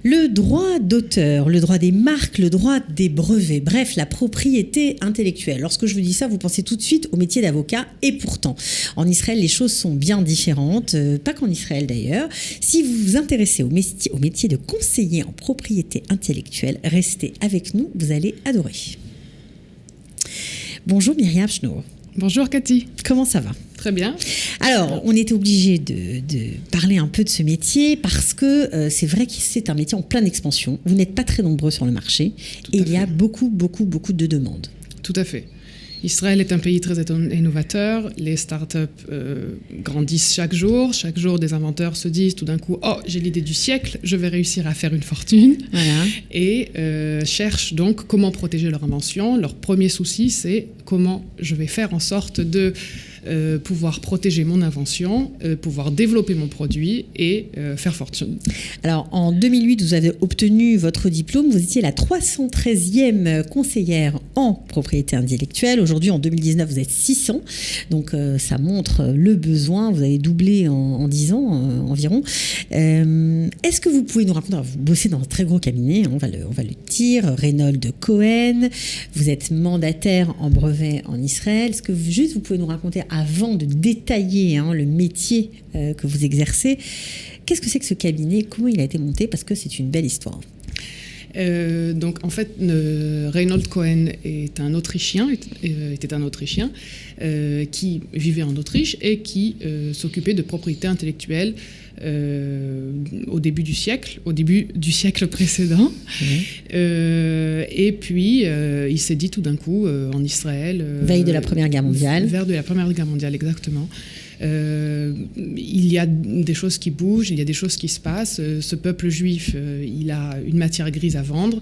Le droit d'auteur, le droit des marques, le droit des brevets, bref, la propriété intellectuelle. Lorsque je vous dis ça, vous pensez tout de suite au métier d'avocat et pourtant, en Israël, les choses sont bien différentes, pas qu'en Israël d'ailleurs. Si vous vous intéressez au métier de conseiller en propriété intellectuelle, restez avec nous, vous allez adorer. Bonjour Myriam Schnoor. Bonjour Cathy. Comment ça va ? Très bien. Alors, on était obligé de parler un peu de ce métier parce que c'est vrai que c'est un métier en pleine expansion. Vous n'êtes pas très nombreux sur le marché et il y a beaucoup de demandes. Tout à fait. Israël est un pays très innovateur. Les startups grandissent chaque jour. Chaque jour, des inventeurs se disent tout d'un coup « Oh, j'ai l'idée du siècle, je vais réussir à faire une fortune. » Voilà. Et cherchent donc comment protéger leur invention. Leur premier souci, c'est comment je vais faire en sorte de pouvoir protéger mon invention, pouvoir développer mon produit et faire fortune. Alors, en 2008, vous avez obtenu votre diplôme. Vous étiez la 313e conseillère en propriété intellectuelle. Aujourd'hui, en 2019, vous êtes 600. Donc, ça montre le besoin. Vous avez doublé en 10 ans environ. Est-ce que vous pouvez nous raconter, vous bossez dans un très gros cabinet, on va le dire, Reynolds Cohen. Vous êtes mandataire en brevet en Israël. Est-ce que vous pouvez nous raconter, avant de détailler le métier que vous exercez, qu'est-ce que c'est que ce cabinet ? Comment il a été monté ? Parce que c'est une belle histoire. Donc en fait, Reynolds Cohen était un Autrichien qui vivait en Autriche et qui s'occupait de propriété intellectuelle au début du siècle précédent. Et puis il s'est dit tout d'un coup en Israël... Veille de la Première Guerre mondiale. Vers de la Première Guerre mondiale, exactement. Il y a des choses qui bougent, il y a des choses qui se passent. Ce peuple juif, il a une matière grise à vendre.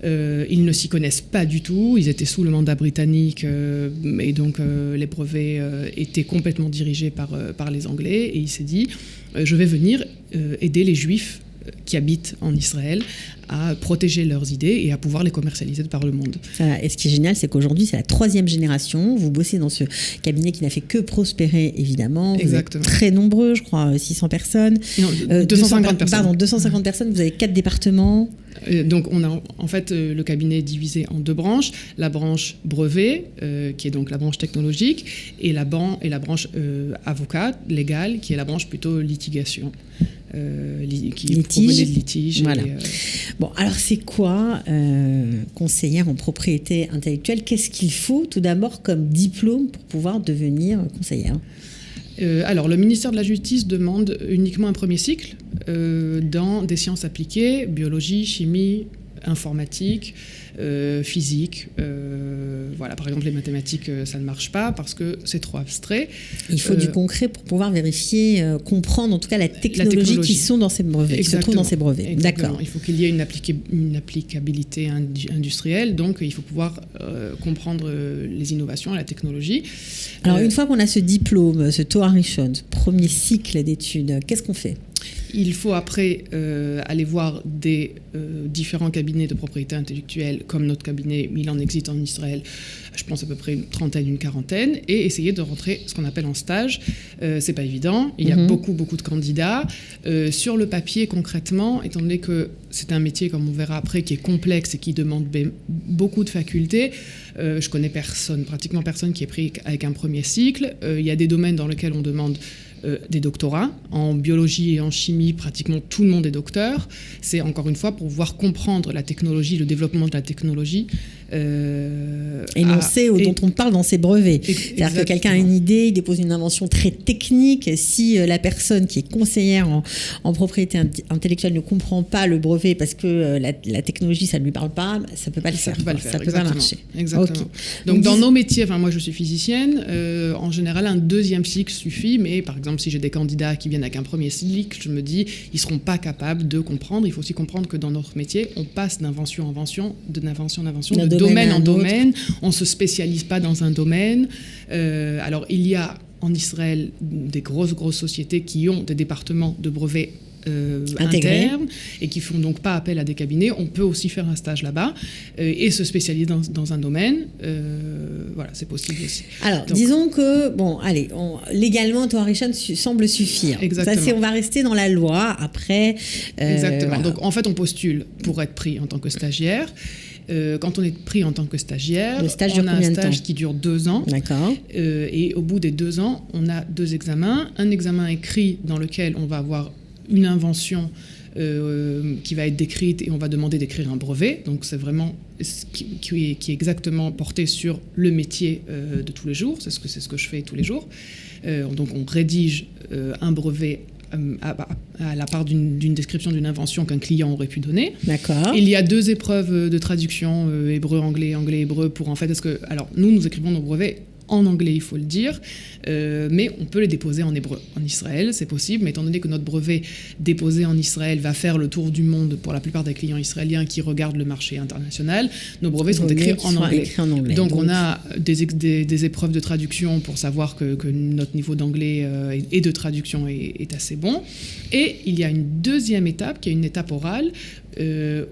Ils ne s'y connaissent pas du tout. Ils étaient sous le mandat britannique et donc les brevets étaient complètement dirigés par les Anglais. Et il s'est dit, je vais venir aider les Juifs qui habitent en Israël à protéger leurs idées et à pouvoir les commercialiser par le monde. Et ce qui est génial, c'est qu'aujourd'hui, c'est la 3e génération. Vous bossez dans ce cabinet qui n'a fait que prospérer, évidemment. Exactement. Vous êtes très nombreux, je crois, 600 personnes. Non, 250 personnes. Pardon, 250 personnes. Vous avez 4 départements. Donc, on a en fait le cabinet est divisé en 2 branches. La branche brevet, qui est donc la branche technologique, et la branche avocat, légale, qui est la branche plutôt litigation. Qui provenait de litige. Voilà. Bon, alors c'est quoi conseillère en propriété intellectuelle ? Qu'est-ce qu'il faut tout d'abord comme diplôme pour pouvoir devenir conseillère ? Alors, le ministère de la Justice demande uniquement un premier cycle dans des sciences appliquées, biologie, chimie, informatique, physique. Voilà, par exemple, les mathématiques, ça ne marche pas parce que c'est trop abstrait. Il faut du concret pour pouvoir vérifier, comprendre en tout cas la technologie qui sont dans ces brevets, qui se trouve dans ces brevets. Exactement. D'accord. Il faut qu'il y ait une applicabilité industrielle, donc il faut pouvoir comprendre les innovations, la technologie. Alors, une fois qu'on a ce diplôme, ce Toar Rishon, premier cycle d'études, qu'est-ce qu'on fait ? Il faut après aller voir des différents cabinets de propriété intellectuelle, comme notre cabinet, il en existe en Israël, je pense à peu près une trentaine, une quarantaine, et essayer de rentrer ce qu'on appelle en stage. C'est pas évident, il y a beaucoup de candidats. Sur le papier, concrètement, étant donné que c'est un métier, comme on verra après, qui est complexe et qui demande beaucoup de facultés, je connais pratiquement personne qui est pris avec un premier cycle. Il y a des domaines dans lesquels on demande des doctorats. En biologie et en chimie, pratiquement tout le monde est docteur. C'est encore une fois pour pouvoir comprendre la technologie, le développement de la technologie. Énoncé dont on parle dans ces brevets. C'est-à-dire que quelqu'un a une idée, il dépose une invention très technique. Si la personne qui est conseillère en propriété intellectuelle ne comprend pas le brevet parce que la technologie, ça ne lui parle pas, ça ne peut pas le faire. Ça ne peut pas marcher. Exactement. Okay. Donc dans nos métiers, moi je suis physicienne, en général un deuxième cycle suffit, mais par exemple si j'ai des candidats qui viennent avec un premier cycle, je me dis ils ne seront pas capables de comprendre. Il faut aussi comprendre que dans notre métier, on passe d'invention en invention, de domaine en domaine. On ne se spécialise pas dans un domaine. Alors il y a en Israël des grosses sociétés qui ont des départements de brevets internes et qui font donc pas appel à des cabinets, on peut aussi faire un stage là-bas et se spécialiser dans un domaine. Voilà, c'est possible aussi. Alors, donc, disons que, bon, allez, légalement, Torah Rishon semble suffire. Exactement. Ça, on va rester dans la loi après. Exactement. Voilà. Donc, en fait, on postule pour être pris en tant que stagiaire. Quand on est pris en tant que stagiaire, on a un stage qui dure 2 ans. D'accord. Et au bout des 2 ans, on a 2 examens. Un examen écrit dans lequel on va avoir une invention qui va être décrite et on va demander d'écrire un brevet. Donc c'est vraiment qui est exactement porté sur le métier de tous les jours. C'est ce que je fais tous les jours. Donc on rédige un brevet à la part d'une description d'une invention qu'un client aurait pu donner. D'accord. Il y a 2 épreuves de traduction, hébreu-anglais, anglais-hébreu, pour en fait... Alors, nous écrivons nos brevets en anglais, il faut le dire, mais on peut les déposer en hébreu. En Israël, c'est possible, mais étant donné que notre brevet déposé en Israël va faire le tour du monde pour la plupart des clients israéliens qui regardent le marché international, nos brevets sont écrits en anglais. Donc, on a des épreuves de traduction pour savoir que notre niveau d'anglais et de traduction est assez bon. Et il y a une deuxième étape, qui est une étape orale,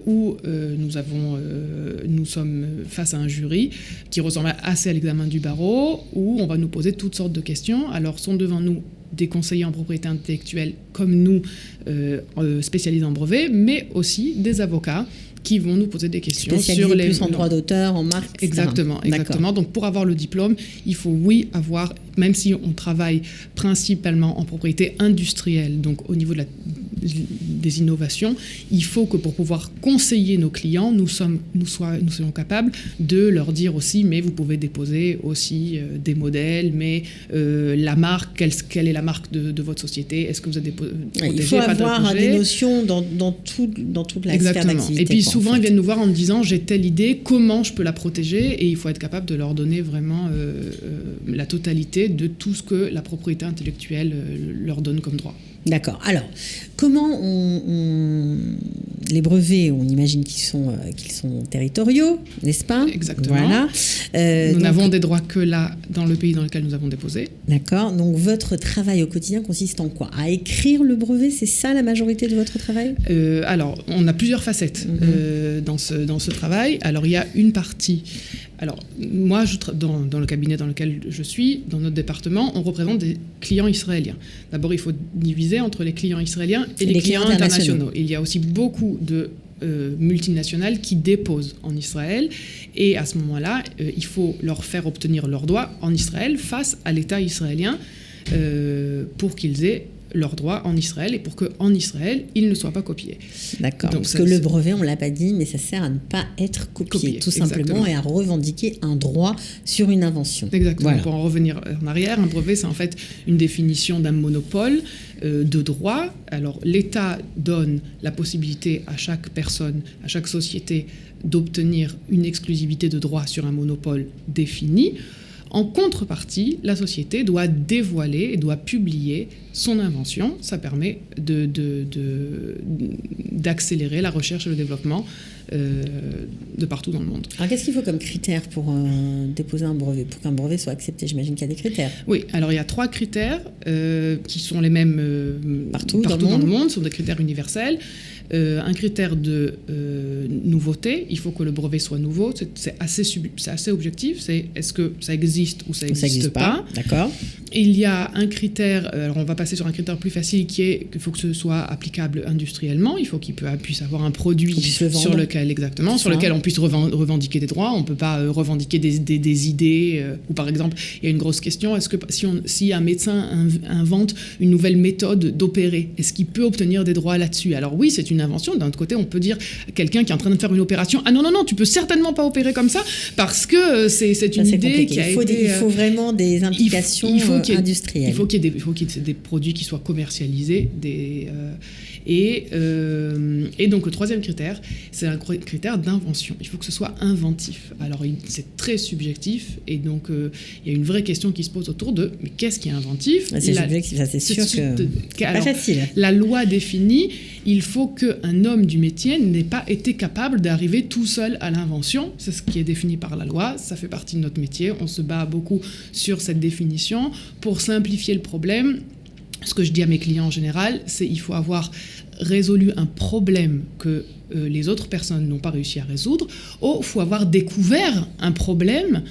où nous sommes face à un jury qui ressemble assez à l'examen du barreau, où on va nous poser toutes sortes de questions. Alors, sont devant nous des conseillers en propriété intellectuelle comme nous, spécialisés en brevet, mais aussi des avocats qui vont nous poser des questions sur les... plus en droit d'auteur, en marque, etc. Exactement. Donc, pour avoir le diplôme, il faut, avoir, même si on travaille principalement en propriété industrielle, donc au niveau des innovations, il faut que pour pouvoir conseiller nos clients, nous soyons capables de leur dire aussi, mais vous pouvez déposer aussi des modèles, mais la marque, quelle est la marque de votre société? Est-ce que vous êtes protégé? Il faut avoir des notions dans toute la sphère d'activité. Et puis souvent, ils viennent nous voir en me disant, j'ai telle idée, comment je peux la protéger? Et il faut être capable de leur donner vraiment la totalité de tout ce que la propriété intellectuelle leur donne comme droit. D'accord. Alors, comment les brevets, on imagine qu'ils sont territoriaux, n'est-ce pas? Exactement. Voilà. Nous n'avons des droits que là, dans le pays dans lequel nous avons déposé. D'accord. Donc, votre travail au quotidien consiste en quoi? À écrire le brevet, c'est ça la majorité de votre travail? Alors, on a plusieurs facettes dans ce travail. Alors, il y a une partie... Alors, moi, dans le cabinet dans lequel je suis, dans notre département, on représente des clients israéliens. D'abord, il faut diviser entre les clients israéliens et les clients internationaux. Il y a aussi beaucoup de multinationales qui déposent en Israël. Et à ce moment-là, il faut leur faire obtenir leurs droits en Israël face à l'État israélien pour qu'ils aient leurs droits en Israël et pour qu'en Israël, ils ne soient pas copiés. D'accord, donc, parce que le brevet, on ne l'a pas dit, mais ça sert à ne pas être copié tout simplement, et à revendiquer un droit sur une invention. Exactement. Voilà. Pour en revenir en arrière, un brevet, c'est en fait une définition d'un monopole de droit. Alors, l'État donne la possibilité à chaque personne, à chaque société, d'obtenir une exclusivité de droit sur un monopole défini. En contrepartie, la société doit dévoiler et doit publier son invention. Ça permet d'accélérer la recherche et le développement de partout dans le monde. Alors, qu'est-ce qu'il faut comme critères pour déposer un brevet? Pour qu'un brevet soit accepté, j'imagine qu'il y a des critères. Oui, alors il y a 3 critères qui sont les mêmes partout dans le monde. Ce sont des critères universels. Un critère de nouveauté, il faut que le brevet soit nouveau, c'est assez objectif, c'est est-ce que ça existe ou ça n'existe pas. D'accord. Il y a un critère, alors on va passer sur un critère plus facile qui est qu'il faut que ce soit applicable industriellement, il faut qu'il puisse avoir un produit sur lequel on puisse revendiquer des droits. On ne peut pas revendiquer des idées, ou par exemple, il y a une grosse question, est-ce que si un médecin invente une nouvelle méthode d'opérer, est-ce qu'il peut obtenir des droits là-dessus? Alors oui, c'est une invention. D'un autre côté, on peut dire à quelqu'un qui est en train de faire une opération, ah non, tu peux certainement pas opérer comme ça parce que c'est une idée qui a été... Il faut vraiment des implications industrielles. Il faut qu'il y ait des produits qui soient commercialisés. Et donc le troisième critère, c'est un critère d'invention. Il faut que ce soit inventif. Alors c'est très subjectif et donc il y a une vraie question qui se pose autour de mais qu'est-ce qui est inventif? C'est subjectif, ça c'est sûr que c'est pas facile. La loi définit, il faut qu'un homme du métier n'ait pas été capable d'arriver tout seul à l'invention. C'est ce qui est défini par la loi. Ça fait partie de notre métier. On se bat beaucoup sur cette définition pour simplifier le problème. Ce que je dis à mes clients en général, c'est qu'il faut avoir résolu un problème que les autres personnes n'ont pas réussi à résoudre, ou il faut avoir découvert un problème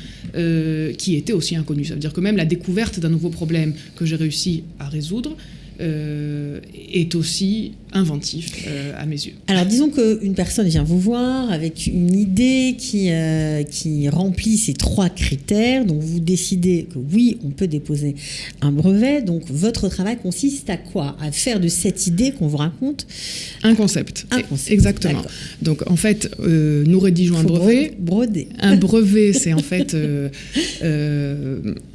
qui était aussi inconnu. Ça veut dire que même la découverte d'un nouveau problème que j'ai réussi à résoudre est aussi inventif à mes yeux. Alors disons qu'une personne vient vous voir avec une idée qui remplit ces 3 critères, donc vous décidez que oui, on peut déposer un brevet, donc votre travail consiste à quoi? À faire de cette idée qu'on vous raconte un concept. Un concept. Exactement. D'accord. Donc en fait, nous rédigeons un brevet. Broder. Un brevet, c'est en fait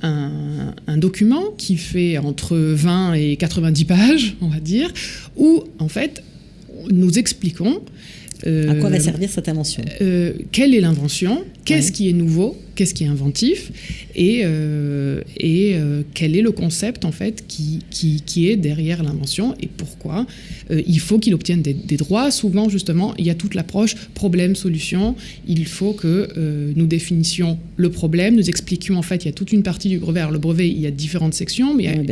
un document qui fait entre 20 et 90 pages, on va dire, où en fait nous expliquons à quoi va servir cette invention, quelle est l'invention, qu'est-ce qui est nouveau, qu'est-ce qui est inventif, et quel est le concept en fait qui est derrière l'invention et pourquoi il faut qu'il obtienne des droits. Souvent justement il y a toute l'approche problème-solution. Il faut que nous définissions le problème, nous expliquions en fait, il y a toute une partie du brevet. Alors le brevet, il y a différentes sections, mais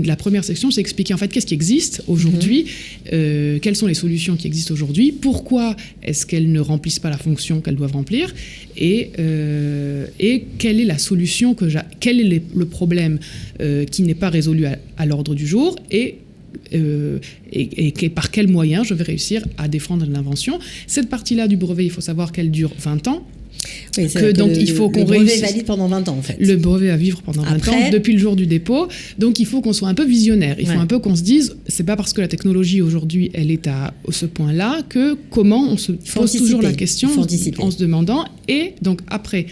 la première section, c'est expliquer en fait qu'est-ce qui existe aujourd'hui, quelles sont les solutions qui existent aujourd'hui, pourquoi est-ce qu'elles ne remplissent pas la fonction qu'elles doivent remplir, et quelle est la solution quel est le problème qui n'est pas résolu à l'ordre du jour, et par quels moyens je vais réussir à défendre l'invention. Cette partie-là du brevet, il faut savoir qu'elle dure 20 ans. Oui, donc il faut qu'on réussisse. Le brevet valide pendant 20 ans en fait. Le brevet va vivre pendant 20 ans depuis le jour du dépôt. Donc il faut qu'on soit un peu visionnaire. Il faut un peu qu'on se dise, c'est pas parce que la technologie aujourd'hui elle est à ce point-là que comment on se pose toujours la question en se demandant. Et donc après,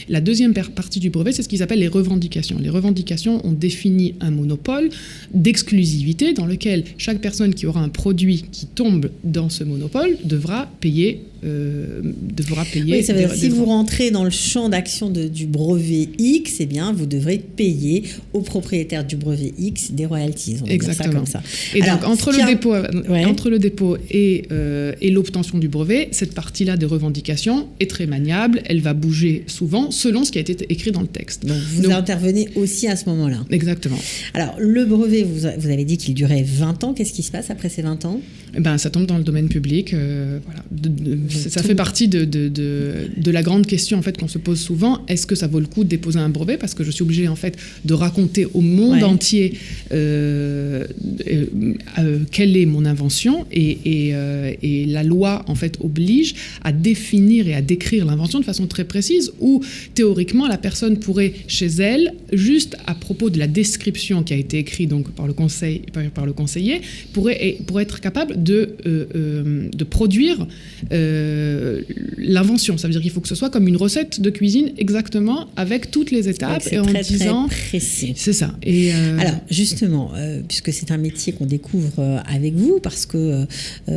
la deuxième partie du brevet, c'est ce qu'ils appellent les revendications. Les revendications ont défini un monopole d'exclusivité dans lequel chaque personne qui aura un produit qui tombe dans ce monopole devra payer. Oui, ça veut dire si vous rentrez dans le champ d'action du brevet X, eh bien, vous devrez payer au propriétaire du brevet X des royalties. On va exactement. Dire ça comme ça. Et alors, donc, entre le dépôt et l'obtention du brevet, cette partie-là des revendications est très maniable. Elle va bouger souvent selon ce qui a été écrit dans le texte. Donc, vous intervenez aussi à ce moment-là. Exactement. Alors, le brevet, vous avez dit qu'il durait 20 ans. Qu'est-ce qui se passe après ces 20 ans ? Ça tombe dans le domaine public. Voilà. Ça fait partie de la grande question en fait, qu'on se pose souvent. Est-ce que ça vaut le coup de déposer un brevet ? Parce que je suis obligée en fait, de raconter au monde entier quelle est mon invention. Et la loi en fait, oblige à définir et à décrire l'invention de façon très précise, où théoriquement la personne pourrait chez elle, juste à propos de la description qui a été écrite donc, par le conseiller, pourrait être capable de produire l'invention. Ça veut dire qu'il faut que ce soit comme une recette de cuisine exactement avec toutes les étapes. C'est très précis. C'est ça. Alors justement, puisque c'est un métier qu'on découvre avec vous, parce que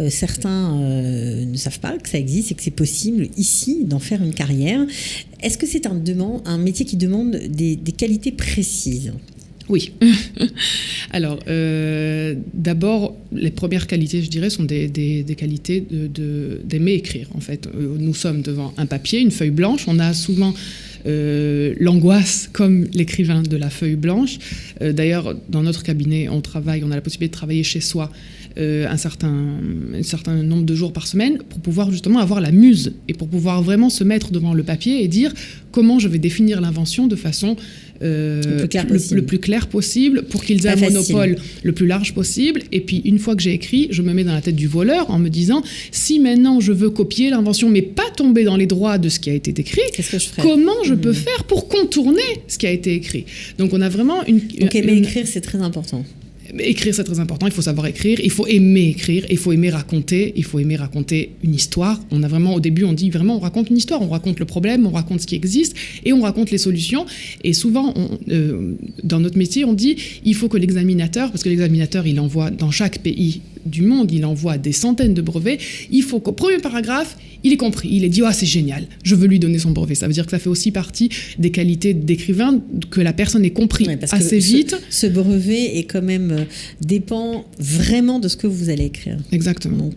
certains ne savent pas que ça existe et que c'est possible ici d'en faire une carrière, est-ce que c'est un métier qui demande des qualités précises ? Oui. Alors, d'abord, les premières qualités, je dirais, sont des qualités d'aimer écrire. En fait, nous sommes devant un papier, une feuille blanche. On a souvent l'angoisse comme l'écrivain de la feuille blanche. D'ailleurs, dans notre cabinet, on a la possibilité de travailler chez soi un certain nombre de jours par semaine pour pouvoir justement avoir la muse et pour pouvoir vraiment se mettre devant le papier et dire comment je vais définir l'invention de façon le plus clair possible pour qu'ils aient un monopole le plus large possible. Et puis une fois que j'ai écrit, je me mets dans la tête du voleur en me disant, si maintenant je veux copier l'invention mais pas tomber dans les droits de ce qui a été écrit, comment je peux faire pour contourner ce qui a été écrit. Donc on a vraiment écrire, c'est très important. Écrire, c'est très important. Il faut savoir écrire, il faut aimer écrire, il faut aimer raconter une histoire. On a vraiment, au début, on dit vraiment, on raconte une histoire, on raconte le problème, on raconte ce qui existe et on raconte les solutions. Et souvent, dans notre métier, on dit, il faut que l'examinateur, parce que l'examinateur, il envoie dans chaque pays du monde, il envoie des centaines de brevets, il faut qu'au premier paragraphe, il ait compris, il ait dit « Ah, c'est génial, je veux lui donner son brevet ». Ça veut dire que ça fait aussi partie des qualités d'écrivain, que la personne ait compris assez vite. Ce brevet est quand même, dépend vraiment de ce que vous allez écrire. Exactement.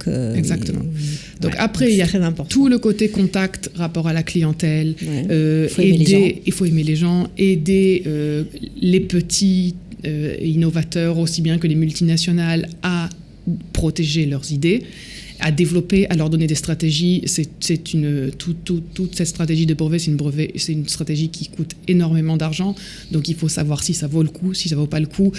Donc après, il y a tout le côté contact, rapport à la clientèle, il faut aimer les gens, aider les petits innovateurs aussi bien que les multinationales à protéger leurs idées, à développer, à leur donner des stratégies. Toute cette stratégie de brevet, c'est une stratégie qui coûte énormément d'argent. Donc il faut savoir si ça vaut le coup, si ça ne vaut pas le coup,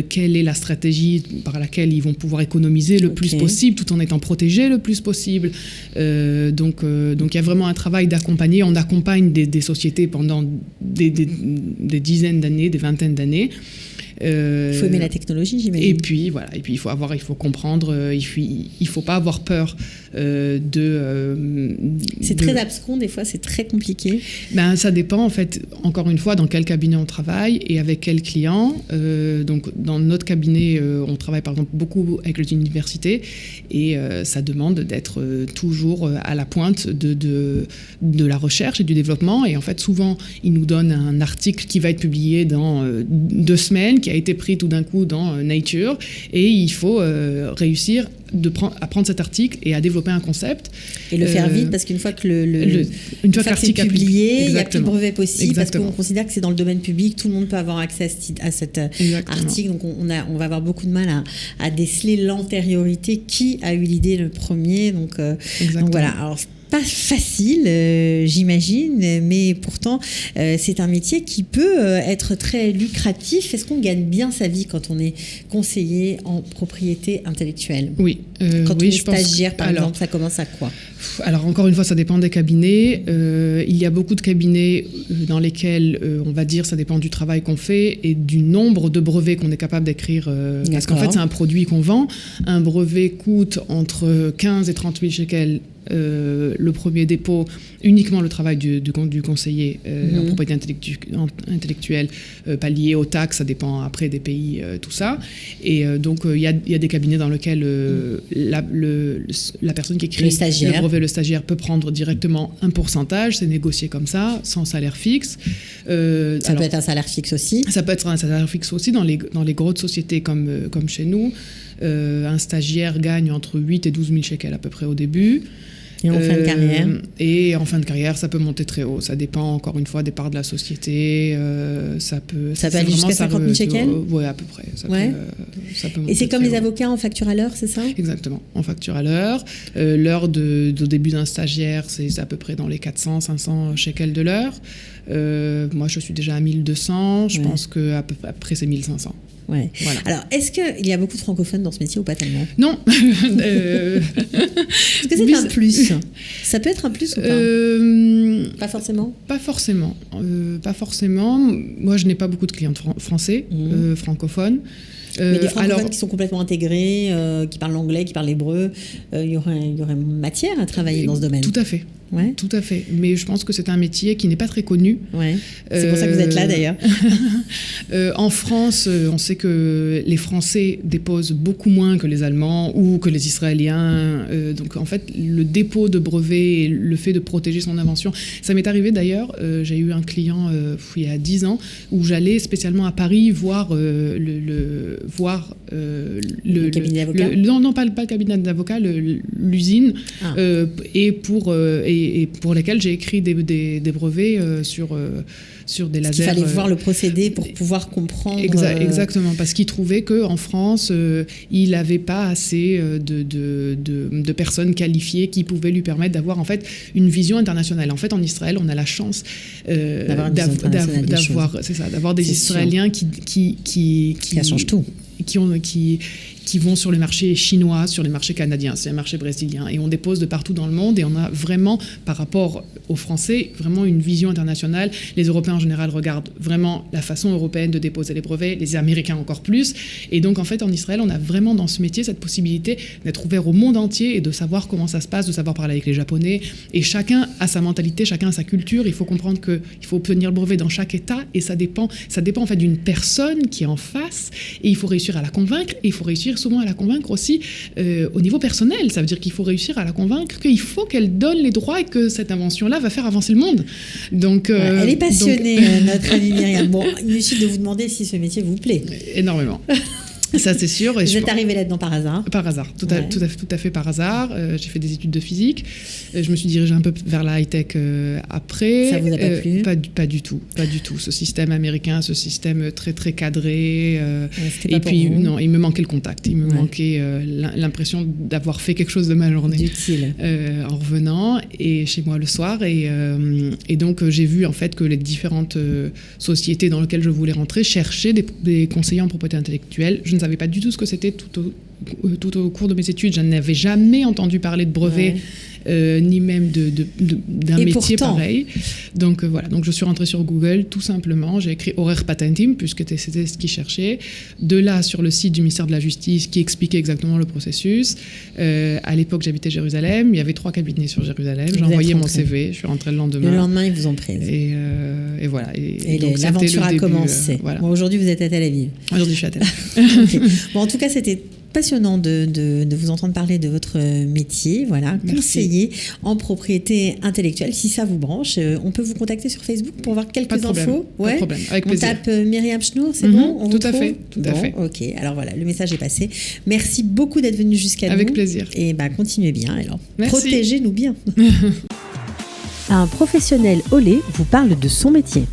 quelle est la stratégie par laquelle ils vont pouvoir économiser le plus possible tout en étant protégés le plus possible. Donc il y a vraiment un travail d'accompagner. On accompagne des sociétés pendant des dizaines d'années, des vingtaines d'années. Il faut aimer la technologie, j'imagine. Et puis voilà, il faut comprendre, il faut pas avoir peur c'est très abscon, des fois, c'est très compliqué. Ben ça dépend en fait. Encore une fois, dans quel cabinet on travaille et avec quel client. Donc dans notre cabinet, on travaille par exemple beaucoup avec les universités et ça demande d'être toujours à la pointe de la recherche et du développement. Et en fait, souvent, ils nous donnent un article qui va être publié dans 2 semaines, qui a été pris tout d'un coup dans Nature, et il faut réussir à prendre cet article et à développer un concept. Et le faire vite, parce qu'une fois que c'est publié, il n'y a plus de brevet possible. Exactement. Parce qu'on considère que c'est dans le domaine public, tout le monde peut avoir accès à cet article. Donc on va avoir beaucoup de mal à déceler l'antériorité, qui a eu l'idée le premier. Donc voilà. Alors, pas facile, j'imagine, mais pourtant, c'est un métier qui peut être très lucratif. Est-ce qu'on gagne bien sa vie quand on est conseiller en propriété intellectuelle ? Oui. Quand on est stagiaire, par exemple, ça commence à quoi ? Alors, encore une fois, ça dépend des cabinets. Il y a beaucoup de cabinets dans lesquels, on va dire, ça dépend du travail qu'on fait et du nombre de brevets qu'on est capable d'écrire. Parce qu'en fait, c'est un produit qu'on vend. Un brevet coûte entre 15 et 30 000 shekels. Le premier dépôt, uniquement le travail du conseiller en propriété intellectuelle, pas lié aux taxes, ça dépend après des pays, tout ça. Et donc, il y a des cabinets dans lesquels la personne qui écrit le brevet, le stagiaire, peut prendre directement un pourcentage, c'est négocié comme ça, sans salaire fixe. Ça peut être un salaire fixe aussi. Ça peut être un salaire fixe aussi dans les grosses sociétés comme chez nous. Un stagiaire gagne entre 8 et 12 000 shekels à peu près au début. Et en fin de carrière ? Et en fin de carrière, ça peut monter très haut. Ça dépend, encore une fois, des parts de la société. Ça peut aller jusqu'à 50 000 shekels ? Oui, à peu près. Ça peut monter. Et c'est comme les avocats en facture à l'heure, c'est ça ? Exactement, en facture à l'heure. L'heure de début d'un stagiaire, c'est à peu près dans les 400-500 shekels de l'heure. Moi, je suis déjà à 1200. Je pense qu'après, c'est 1500. Ouais. Voilà. Alors, est-ce qu'il y a beaucoup de francophones dans ce métier ou pas tellement ? Non. Est-ce que c'est un plus ? Ça peut être un plus ou pas ? Pas forcément ? Pas forcément. Pas forcément. Moi, je n'ai pas beaucoup de clients français, francophones. Mais des francophones qui sont complètement intégrés, qui parlent l'anglais, qui parlent l'hébreu, il y aurait matière à travailler dans ce domaine. Tout à fait. Ouais. Tout à fait. Mais je pense que c'est un métier qui n'est pas très connu. Ouais. C'est pour ça que vous êtes là, d'ailleurs. En France, on sait que les Français déposent beaucoup moins que les Allemands ou que les Israéliens. Donc, en fait, le dépôt de brevet et le fait de protéger son invention, ça m'est arrivé d'ailleurs. J'ai eu un client il y a 10 ans où j'allais spécialement à Paris voir le cabinet d'avocat. Non, pas le cabinet d'avocat, l'usine, et pour lesquels j'ai écrit des brevets sur des lasers. Il fallait voir le procédé pour pouvoir comprendre. Exactement, parce qu'il trouvait qu'en France, il n'avait pas assez de personnes qualifiées qui pouvaient lui permettre d'avoir en fait une vision internationale. En fait, en Israël, on a la chance d'avoir des Israéliens qui ça change tout. Qui vont sur les marchés chinois, sur les marchés canadiens, sur les marchés brésiliens. Et on dépose de partout dans le monde et on a vraiment, par rapport aux Français, vraiment une vision internationale. Les Européens en général regardent vraiment la façon européenne de déposer les brevets, les Américains encore plus. Et donc en fait en Israël, on a vraiment dans ce métier cette possibilité d'être ouvert au monde entier et de savoir comment ça se passe, de savoir parler avec les Japonais. Et chacun a sa mentalité, chacun a sa culture. Il faut comprendre qu'il faut obtenir le brevet dans chaque État et ça dépend en fait d'une personne qui est en face et il faut réussir à la convaincre et il faut réussir souvent à la convaincre aussi au niveau personnel. Ça veut dire qu'il faut réussir à la convaincre qu'il faut qu'elle donne les droits et que cette invention-là va faire avancer le monde. Donc, elle est passionnée, notre amie Myriam. Bon, inutile de vous demander si ce métier vous plaît. Énormément. Ça, c'est sûr. Et vous êtes arrivé là-dedans par hasard? Par hasard, tout à fait par hasard. J'ai fait des études de physique. Je me suis dirigée un peu vers la high-tech après. Ça vous a pas plu? Pas du tout. Ce système américain, ce système très, très cadré. Et puis, non, il me manquait le contact. Il me manquait l'impression d'avoir fait quelque chose de ma journée. D'utile. En revenant et chez moi le soir. Et donc, j'ai vu en fait que les différentes sociétés dans lesquelles je voulais rentrer cherchaient des conseillers en propriété intellectuelle. Je ne savais pas du tout ce que c'était tout au cours de mes études. Je n'avais jamais entendu parler de brevet, ni même d'un métier pareil. Donc voilà, donc je suis rentrée sur Google tout simplement. J'ai écrit horaire patentim, puisque c'était ce qu'ils cherchaient. De là, sur le site du ministère de la Justice qui expliquait exactement le processus. À l'époque, j'habitais Jérusalem. Il y avait 3 cabinets sur Jérusalem. J'ai envoyé mon CV. Je suis rentrée le lendemain. Le lendemain, ils vous ont prise. Et voilà. Et donc, l'aventure a commencé. Voilà. Bon, aujourd'hui, vous êtes à Tel Aviv. Aujourd'hui, je suis à Tel Aviv. Okay. Bon, en tout cas, c'était passionnant de vous entendre parler de votre métier, voilà, conseiller en propriété intellectuelle. Si ça vous branche, on peut vous contacter sur Facebook pour voir quelques infos. Pas de problème, avec plaisir. On tape Myriam Schnour, c'est bon? On tout à fait. Ok, alors voilà, le message est passé. Merci beaucoup d'être venu jusqu'à nous. Avec plaisir. Et continuez bien, alors. Merci. Protégez-nous bien. Un professionnel au lait vous parle de son métier.